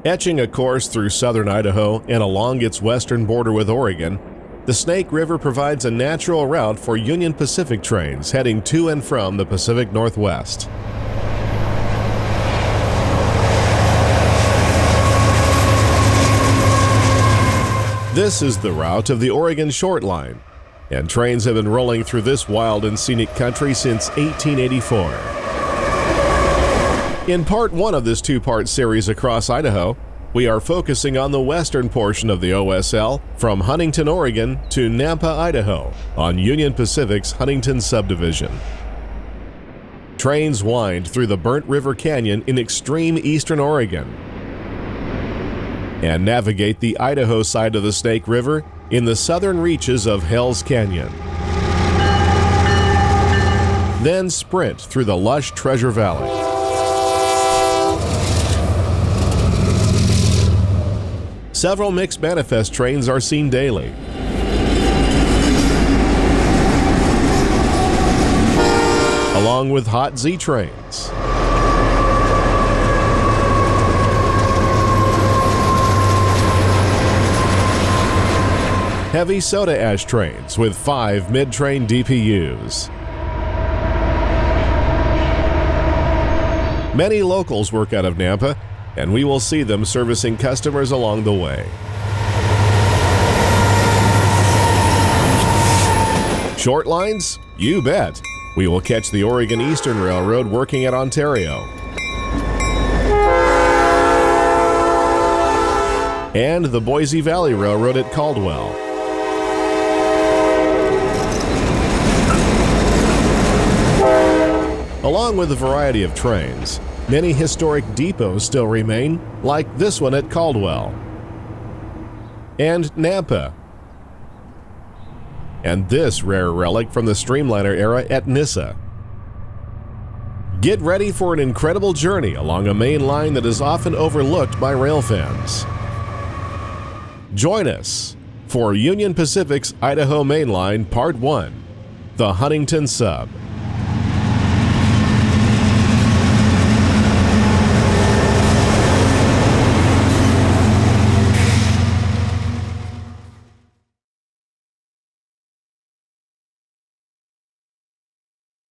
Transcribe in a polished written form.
Etching a course through southern Idaho and along its western border with Oregon, the Snake River provides a natural route for Union Pacific trains heading to and from the Pacific Northwest. This is the route of the Oregon Short Line, and trains have been rolling through this wild and scenic country since 1884. In part one of this two-part series across Idaho, we are focusing on the western portion of the OSL from Huntington, Oregon to Nampa, Idaho, on Union Pacific's Huntington subdivision. Trains wind through the Burnt River Canyon in extreme eastern Oregon and navigate the Idaho side of the Snake River in the southern reaches of Hell's Canyon. Then sprint through the lush Treasure Valley. Several mixed manifest trains are seen daily. Along with hot Z trains. Heavy soda ash trains with 5 mid-train DPUs. Many locals work out of Nampa, and we will see them servicing customers along the way. Short lines? You bet! We will catch the Oregon Eastern Railroad working at Ontario. And the Boise Valley Railroad at Caldwell. Along with a variety of trains, many historic depots still remain, like this one at Caldwell, and Nampa, and this rare relic from the Streamliner era at Nyssa. Get ready for an incredible journey along a main line that is often overlooked by rail fans. Join us for Union Pacific's Idaho Main Line Part 1, the Huntington Sub.